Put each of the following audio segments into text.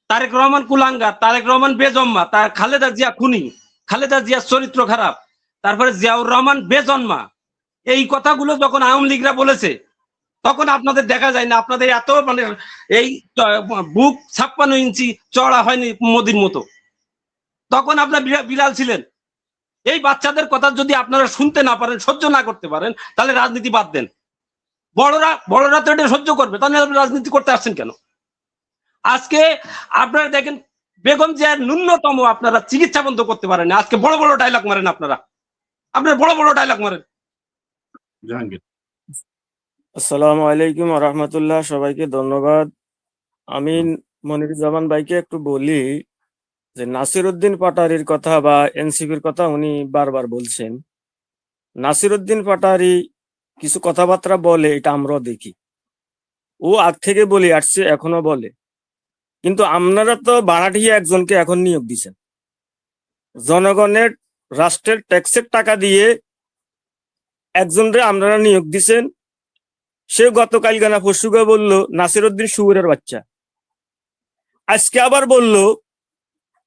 তারেক রহমান কুলাঙ্গার, তারেক রহমান বেজম্মা, তার খালেদা জিয়া খুনি, খালেদা জিয়ার চরিত্র খারাপ, তারপরে জিয়াউর রহমান বেজন্মা, এই কথাগুলো যখন আওয়ামী লীগরা বলেছে তখন আপনাদের দেখা যায় না, আপনাদের এত মানে এই বুক 56 ইঞ্চি চড়া হয়নি মোদির মতো, তখন আপনার বিড়াল ছিলেন। এই বাচ্চাদের কথা যদি আপনারা শুনতে না পারেন, সহ্য না করতে পারেন, তাহলে রাজনীতি বাদ দেন। বড়রা তো এটা সহ্য করবে, তাহলে আপনি রাজনীতি করতে আসছেন কেন? আজকে আপনারা দেখেন বেগম জিয়ার ন্যূনতম আপনারা চিকিৎসা বন্ধ করতে পারেন, আজকে বড় বড় ডায়লগ মারেন, আপনারা বড় বড় ডায়লগ মারেন। জাহাঙ্গীর, আসসালামু আলাইকুম ওয়া রাহমাতুল্লাহ, সবাইকে ধন্যবাদ। আমি মনিরুজ্জামান ভাইকে একটু বলি যে নাসিরউদ্দিন পাটোয়ারির কথা বা এনসিপির কথা উনি বারবার বলছেন। নাসিরউদ্দিন পাটোয়ারি কিছু কথাবার্তা বলে, এটা আমরাও দেখি, ও আগ থেকে বলে আসছে, এখনো বলে। কিন্তু আপনারা তো ভাড়াটিয়া একজনকে এখন নিয়োগ দিচ্ছেন, জনগণের রাষ্ট্রের ট্যাক্সের টাকা দিয়ে একজনরে আপনারা নিয়োগ দিচ্ছেন। সে গতকাল গানা পরশুকে বলল নাসিরউদ্দিন শুয়োরের বাচ্চা, আজকে আবার বলল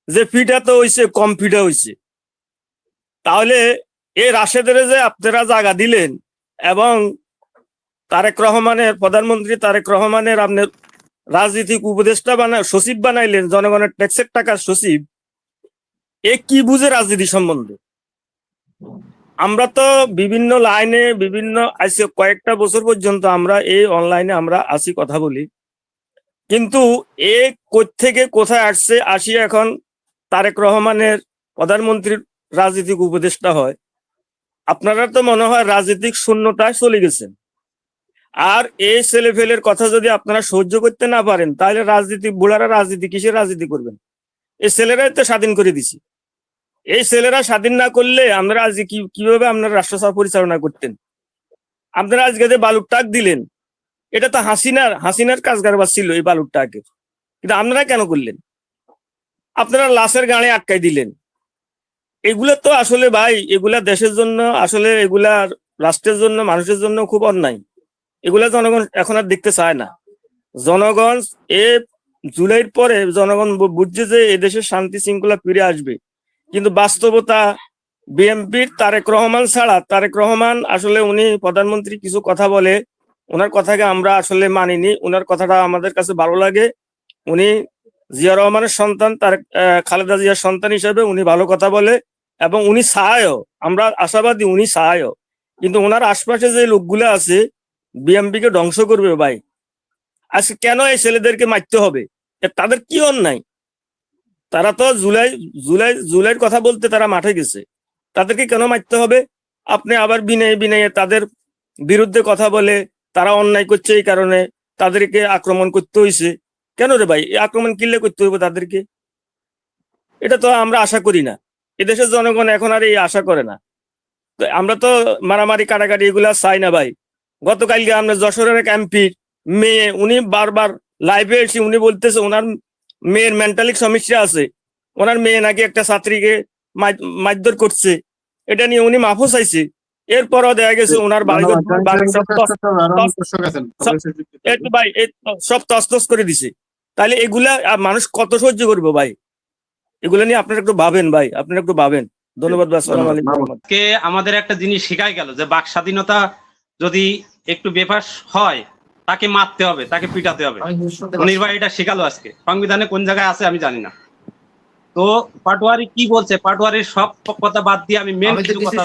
যে ফিটা তো হইছে, কম ফিটা হইছে। তাহলে এই রাশেদের যে আপনারা জায়গা দিলেন এবং তারেক রহমানের, প্রধানমন্ত্রী তারেক রহমানের আপনার রাজনৈতিক উপদেষ্টা সচিব বানাইলেন, জনগণের ট্যাক্সের টাকার সচিব, এ কি বুঝে রাজনীতি সম্বন্ধে? আমরা তো বিভিন্ন লাইনে বিভিন্ন আজকে কয়েকটা বছর পর্যন্ত আমরা এই অনলাইনে আমরা আসি, কথা বলি, কিন্তু এ থেকে কোথায় আসছে, আসি এখন তারেক রহমানের প্রধানমন্ত্রীর রাজনৈতিক উপদেষ্টা হয়। আপনারা তো মনে হয় রাজনৈতিক শূন্যতায় চলে গেছেন। আর এই ছেলে ফেলের কথা যদি আপনারা সহ্য করতে না পারেন, তাহলে রাজনীতি, বুড়ারা রাজনীতি কিসের রাজনীতি করবেন? এই ছেলেরাই তো স্বাধীন করে দিছি। এই ছেলেরা স্বাধীন না করলে আমরা আজকে কিভাবে আপনারা রাষ্ট্রসভা পরিচালনা করতেন? আপনারা আজকে যে বালুর টাক দিলেন, এটা তো হাসিনার কাজ কারবার ছিল, এই বালুর টাকে। কিন্তু আপনারা কেন করলেন? আপনারা লাশের গাড়ে আটকাই দিলেন। এগুলা তো আসলে ভাই, এগুলা দেশের জন্য, আসলে এগুলা রাষ্ট্রের জন্য, মানুষের জন্য খুব অন্যায়। এগুলা জনগণ এখন আর দেখতে চায় না। জনগণ জুলাইয়ের পরে জনগণ বুঝছে যে এদেশের শান্তি শৃঙ্খলা ফিরে আসবে। কিন্তু বাস্তবতা, বিএনপির তারেক রহমান ছাড়া, তারেক রহমান আসলে উনি প্রধানমন্ত্রী কিছু কথা বলে, ওনার কথাকে আমরা আসলে মানিনি। ওনার কথাটা আমাদের কাছে ভালো লাগে। উনি জিয়া রহমানের সন্তান, খালেদা জিয়ার সন্তান হিসেবে উনি ভালো কথা বলে এবং উনি চায়ও, আমরা আশাবাদী উনি চায়ও। কিন্তু ওনার আশপাশে যে লোকগুলো আছে বিএনপিকে ধ্বংস করবে ভাই। আজকে কেন এই ছেলেদেরকে মারতে হবে? তাদের কি অন্যায়? তারা তো জুলাইয়ের কথা বলতে তারা মাঠে গেছে, তাদেরকে কেন মারতে হবে? আপনি আবার বিনয়ে তাদের বিরুদ্ধে কথা বলে তারা অন্যায় করছে, এই কারণে তাদেরকে আক্রমণ করতে হয়েছে। কেন রে ভাই, এই আক্রমণ কিনলে করতে হবে তাদেরকে? এটা তো আমরা আশা করি না। এদেশের জনগণ এখন আর এই আশা করে না। তো আমরা তো মারামারি কাটাকাটি এগুলা চাই না ভাই। গতকালকে আমরা যশোরের এক এমপির মেয়ে, উনি বারবার লাইভে এসে উনি বলতেছে ওনার মেয়ের মেন্টালিক সমস্যা আছে, ওনার মেয়ে নাকি একটা ছাত্রীকে মারধর করছে, এটা নিয়ে উনি মাফও চাইছে। এরপরও দেখা গেছে ওনার সব তছনছ করে দিছে। তাহলে এগুলা মানুষ কত সহ্য করবো ভাই? এগুলা নিয়ে আপনারা একটু ভাবেন ভাই, আপনারা একটু ভাবেন। ধন্যবাদ ভাই, আসসালামু আলাইকুম। আমাদের একটা জিনিস শেখাই গেল যে বাক স্বাধীনতা যদি একটু বেফাস হয়, তাকে মারতে হবে, তাকে পিটাতে হবে। মনির ভাই এটা শেখালো আজকে, সংবিধানে কোন জায়গায় আছে আমি জানি না। তো পাটোয়ারি কি বলছে, পাটোয়ারির সব কথা বাদ দিয়ে আমি মেন কিছু কথা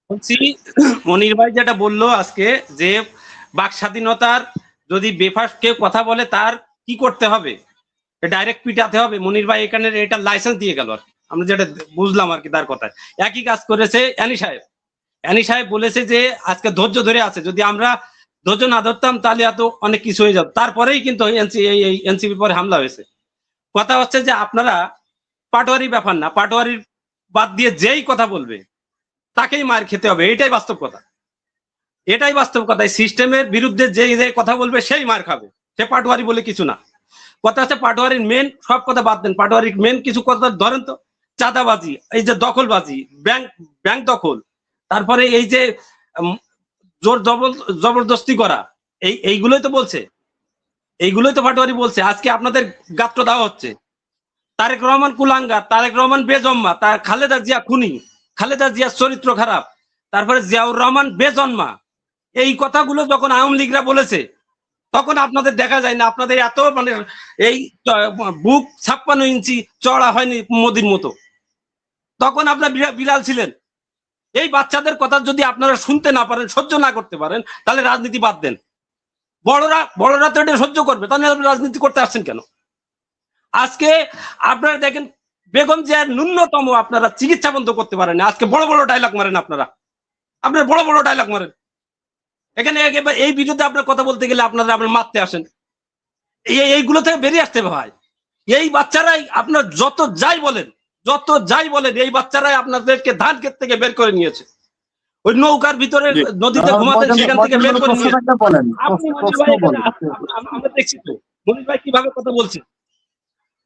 বলছি। মনির ভাই যেটা বললো আজকে যে বাক স্বাধীনতার যদি বেফাস কেউ কথা বলে তার কি করতে হবে, ডাইরেক্ট পিটাতে হবে। মনির ভাই এখানে এটা লাইসেন্স দিয়ে গেল, আমরা যেটা বুঝলাম আর কি তার কথায়। একই কাজ করেছে অ্যানি সাহেব। অ্যানি সাহেব বলেছে যে আজকে ধৈর্য ধরে আছে, যদি আমরা ধৈর্য না ধরতাম তাহলে এত অনেক কিছু হয়ে যেত। তারপরেই কিন্তু এনসিপি পরে হামলা হয়েছে। কথা হচ্ছে যে আপনারা পাটোয়ারি ব্যাপার না, পাটোয়ারির বাদ দিয়ে যেই কথা বলবে তাকেই মার খেতে হবে, এটাই বাস্তব কথা। এটাই বাস্তব কথা। সিস্টেমের বিরুদ্ধে যে কথা বলবে সেই মার খাবে, সে পাটোয়ারি বলে কিছু না। কথা হচ্ছে পাটোয়ারির মেন সব কথা বাদ দেন, পাটোয়ারির মেন কিছু কথা ধরেন তো। চাঁদাবাজি, এই যে দখলবাজি, ব্যাংক দখল, তারপরে এই যে জোর জবরদস্তি করা, এইগুলোই তো বলছে, এইগুলোই তো পাটোয়ারি বলছে। আজকে আপনাদের গাত্র দেওয়া হচ্ছে। তারেক রহমান কুলাঙ্গার, তারেক রহমান বেজন্মা, তার খালেদা জিয়া খুনি, খালেদা জিয়ার চরিত্র খারাপ, তারপরে জিয়াউর রহমান বেজন্মা, এই কথাগুলো যখন আওয়ামী লীগরা বলেছে তখন আপনাদের দেখা যায় না, আপনাদের এত মানে এই বুক 56 ইঞ্চি চড়া হয়নি মোদির মতো। তখন আপনার বিড়াল ছিলেন। এই বাচ্চাদের কথা যদি আপনারা শুনতে না পারেন, সহ্য না করতে পারেন, তাহলে রাজনীতি বাদ দেন। বড়রা তো এটা সহ্য করবে, তাহলে আপনি রাজনীতি করতে আসছেন কেন? আজকে আপনারা দেখেন বেগম জিয়ার ন্যূনতম আপনারা চিকিৎসা বন্ধ করতে পারেন না, আজকে বড় বড় ডায়লগ মারেন। আপনারা বড় বড় ডায়লগ মারেন। এখানে এই বিরুদ্ধে আপনার কথা বলতে গেলে আপনারা মারতে আসেন। এইগুলো থেকে বেরিয়ে আসতে হয়। এই বাচ্চারাই আপনার যত যাই বলেন এই বাচ্চারাই আপনাদেরকে ধান ক্ষেত থেকে বের করে নিয়েছে। ওই নৌকার ভিতরে নদীতে ঘুমাতেন, সেখান থেকে বের করে নিয়েছে। আপনি আমরা দেখছি তো মনির ভাই কিভাবে কথা বলছেন,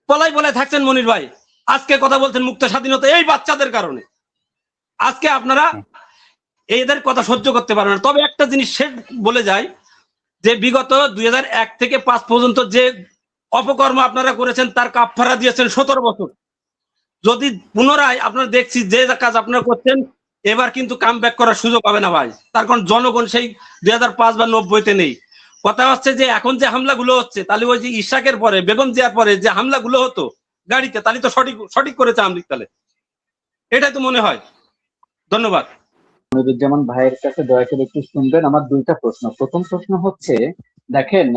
বলাই থাকছেন মনির ভাই। আজকে কথা বলছেন মুক্ত স্বাধীনতা, এই বাচ্চাদের কারণে। আজকে আপনারা এদের কথা সহ্য করতে পারবেন না। তবে একটা জিনিস সে বলে যায় যে বিগত 2001 থেকে 5 পর্যন্ত যে অপকর্ম আপনারা করেছেন তার কাফফারা দিয়েছেন 17 বছর। যদি পুনরায় আপনারা দেখছি যে কাজ আপনারা করছেন, এবার কিন্তু কাম ব্যাক করার সুযোগ হবে না ভাই। তার কারণ জনগণ সেই 2005 বা 90-তে নেই। কথা হচ্ছে যে এখন যে হামলাগুলো হচ্ছে, তাহলে ওই যে ইশাকের পরে, বেগম জিয়ার পরে যে হামলাগুলো হতো গাড়িতে, তাহলে তো সঠিক করেছে আওয়ামী লীগ। তাহলে এটাই তো মনে হয়। ধন্যবাদ। মনিরুজ্জামান ভাইয়ের কাছে দয়া করে একটু শুনবেন। আমার দুইটা প্রশ্ন। প্রথম প্রশ্ন হচ্ছে, দেখেন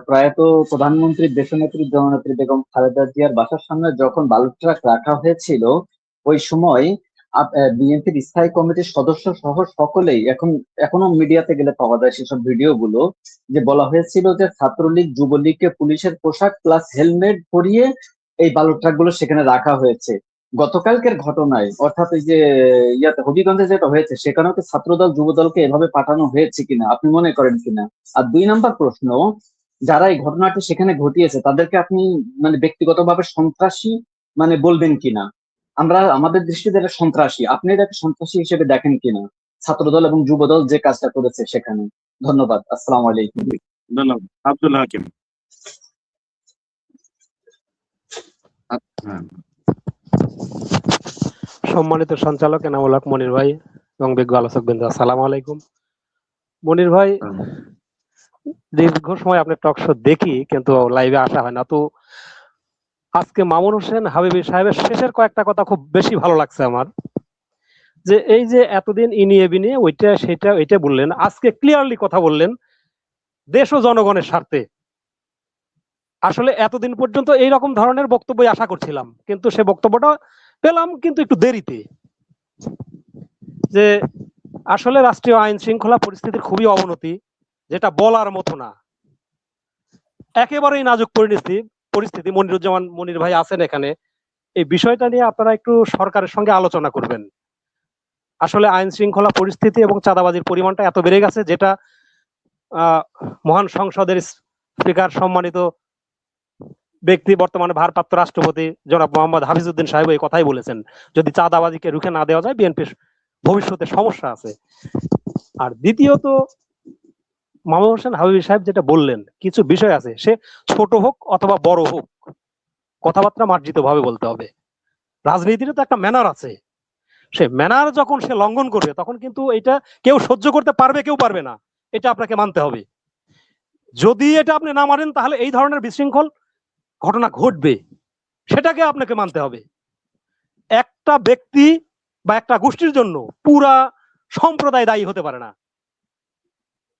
প্রয়াত প্রধানমন্ত্রী দেশনেত্রী জননেত্রী বেগম খালেদা জিয়ার বাসার সামনে যখন বালু ট্রাক রাখা হয়েছিল, ওই সময় বিএনপির স্থায়ী কমিটির সদস্য সহ সকলেই, এখনো মিডিয়াতে গেলে পাওয়া যায় সেসব ভিডিও গুলো, যে বলা হয়েছিল যে ছাত্রলীগ যুবলীগকে পুলিশের পোশাক প্লাস হেলমেট পরিয়ে এই বালু ট্রাক গুলো সেখানে রাখা হয়েছে। গতকালকের ঘটনায়, অর্থাৎ এই যে হবিগঞ্জে যেটা হয়েছে, সেখানেও কি ছাত্রদল যুবদলকে এভাবে পাঠানো হয়েছে কিনা আপনি মনে করেন কিনা? আর 2 নাম্বার প্রশ্ন, যারা এই ঘটনাটি সেখানে ঘটিয়েছে তাদেরকে আপনি মানে ব্যক্তিগতভাবে সন্ত্রাসী মানে বলবেন কিনা? আমাদের দৃষ্টিতে এটা সন্ত্রাসী, আপনি এটাকে সন্ত্রাসী হিসেবে দেখেন কিনা ছাত্রদল এবং যুবদল যে কাজটা করেছে সেখানে? ধন্যবাদ। আসসালামু আলাইকুম। ধন্যবাদ। আব্দুল হাকিম। হ্যাঁ। সম্মানিত সঞ্চালক এনামুল হক মনির ভাই এবং বিজ্ঞ আলোচক বৃন্দ, আসসালামু আলাইকুম। মনির ভাই, দীর্ঘ সময় আপনার টক শো দেখি, কিন্তু লাইভে আসা হয় না। তো আজকে মামুন হোসেন হাবিবি সাহেবের শেষের কয়েকটা কথা খুব বেশি ভালো লাগছে আমার। যে এই যে এতদিন ইনিয়ে বিনিয়ে ওইটা সেটা ওইটা বললেন, আজকে ক্লিয়ারলি কথা বললেন দেশ ও জনগণের স্বার্থে। আসলে এতদিন পর্যন্ত এইরকম ধরনের বক্তব্য আশা করছিলাম, কিন্তু সে বক্তব্যটা পেলাম কিন্তু একটু দেরিতে। যে আসলে রাষ্ট্রীয় আইন শৃঙ্খলা পরিস্থিতির খুবই অবনতি, যেটা বলার মতো না, একেবারেই নাজুক পরিস্থিতি। মনিরুজ্জামান মনির ভাই আছেন এখানে, এই বিষয়টা নিয়ে আপনারা একটু সরকারের সঙ্গে আলোচনা করবেন। আসলে আইন শৃঙ্খলা পরিস্থিতি এবং চাঁদাবাজির পরিমাণটা এত বেড়ে গেছে, যেটা মহান সংসদের স্পিকার সম্মানিত ব্যক্তি বর্তমানে ভারপ্রাপ্ত রাষ্ট্রপতি জনাব মোহাম্মদ হাফিজউদ্দিন সাহেব এই কথাই বলেছেন, যদি চাঁদাবাজিকে রুখে না দেওয়া যায় বিএনপির ভবিষ্যতে সমস্যা আছে। আর দ্বিতীয়ত মামুন হোসেন হাবিবি সাহেব যেটা বললেন, কিছু বিষয় আছে, সে ছোট হোক অথবা বড় হোক, কথাবার্তা মার্জিত ভাবে বলতে হবে। রাজনীতির তো একটা ম্যানার আছে, সে ম্যানার যখন সে লঙ্ঘন করবে তখন কিন্তু এটা কেউ সহ্য করতে পারবে, কেউ পারবে না, এটা আপনাকে মানতে হবে। যদি এটা আপনি না মানেন তাহলে এই ধরনের বিশৃঙ্খল ঘটনা ঘটবে, সেটাকে আপনাকে মানতে হবে। একটা ব্যক্তি বা একটা গোষ্ঠীর জন্য পুরা সম্প্রদায় দায়ী হতে পারে না,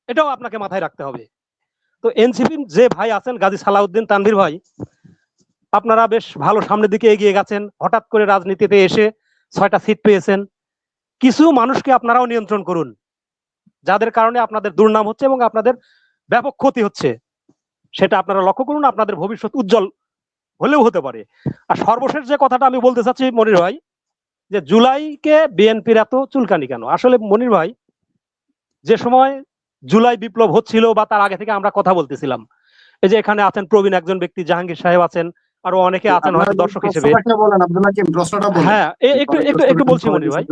এটাও আপনাকে মাথায় রাখতে হবে। তো এনসিপির যে ভাই আছেন গাজী সালাউদ্দিন তানভীর ভাই, আপনারা বেশ ভালো সামনের দিকে এগিয়ে গেছেন, হঠাৎ করে রাজনীতিতে এসে 6টা সিট পেয়েছেন। কিছু মানুষকে আপনারাও নিয়ন্ত্রণ করুন, যাদের কারণে আপনাদের দুর্নাম হচ্ছে এবং আপনাদের ব্যাপক ক্ষতি হচ্ছে, সেটা আপনারা লক্ষ্য করুন। আপনাদের ভবিষ্যৎ উজ্জ্বল হলেও হতে পারে। আর সর্বশেষ যে কথাটা আমি বলতে চাচ্ছি মনির ভাই, যে জুলাইকে বিএনপির এত চুলকানি কেন? আসলে মনির ভাই, যে সময় জুলাই বিপ্লব হচ্ছিল বা তার আগে থেকে আমরা কথা বলতেছিলাম, এই যে এখানে আছেন প্রবীণ একজন ব্যক্তি জাহাঙ্গীর সাহেব আছেন, আরো অনেকে আছেন হয়তো দর্শক হিসেবে। হ্যাঁ, একটু বলছি মনির ভাই,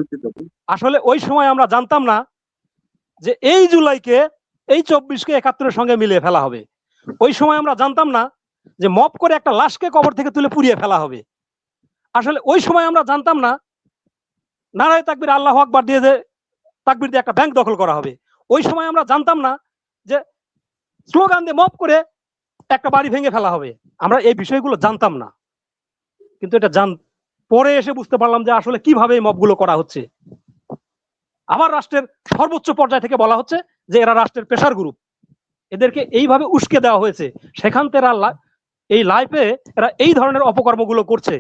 আসলে ওই সময় আমরা জানতাম না যে এই জুলাইকে এই 24কে 71-এর সঙ্গে মিলিয়ে ফেলা হবে। ওই সময় আমরা জানতাম না যে মপ করে একটা লাশকে কবর থেকে তুলে পুড়িয়ে ফেলা হবে। আসলে ওই সময় আমরা জানতাম না নারায়ে তাকবীর আল্লাহু আকবার দিয়ে যে তাকবীর দিয়ে একটা ব্যাংক দখল করা হবে। ওই সময় আমরা জানতাম না যে স্লোগান দিয়ে মপ করে একটা বাড়ি ভেঙে ফেলা হবে। আমরা এই বিষয়গুলো জানতাম না, কিন্তু এটা পরে এসে বুঝতে পারলাম যে আসলে কিভাবে এই মপগুলো করা হচ্ছে। আবার রাষ্ট্রের সর্বোচ্চ পর্যায় থেকে বলা হচ্ছে যে এরা রাষ্ট্রের প্রেসার গ্রুপ, এদেরকে এইভাবে উস্কে দেওয়া হয়েছে। সেখান থেকে এই লাইফে এরা এই ধরনের অপকর্মগুলো করছে।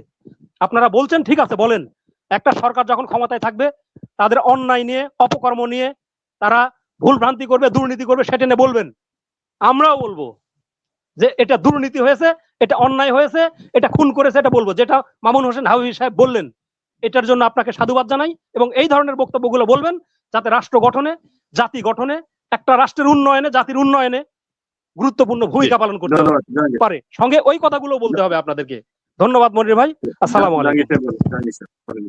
আপনারা বলছেন ঠিক আছে, বলেন, একটা সরকার যখন ক্ষমতায় থাকবে তাদের অন্যায় নিয়ে, অপকর্ম নিয়ে তারা ভুল ভ্রান্তি করবে, দুর্নীতি করবে, সেটা নিয়ে বলবেন। আমরাও বলবো যে এটা দুর্নীতি হয়েছে, এটা অন্যায় হয়েছে, এটা খুন করেছে, এটা বলবো। যেটা মামুন হোসেন হাবিবি সাহেব বললেন, এটার জন্য আপনাকে সাধুবাদ জানাই। এবং এই ধরনের বক্তব্যগুলো বলবেন যাতে রাষ্ট্র গঠনে, জাতি গঠনে, একটা রাষ্ট্রের উন্নয়নে, জাতির উন্নয়নে গুরুত্বপূর্ণ ভূমিকা পালন করতে ধন্যবাদ জাহাঙ্গীর। পারে। সঙ্গে ওই কথাগুলো বলতে হবে আপনাদেরকে। ধন্যবাদ মনির ভাই, আসসালামু আলাইকুম। জাহাঙ্গীর সাহেব বলুন, জাহাঙ্গীর সাহেব বলেন।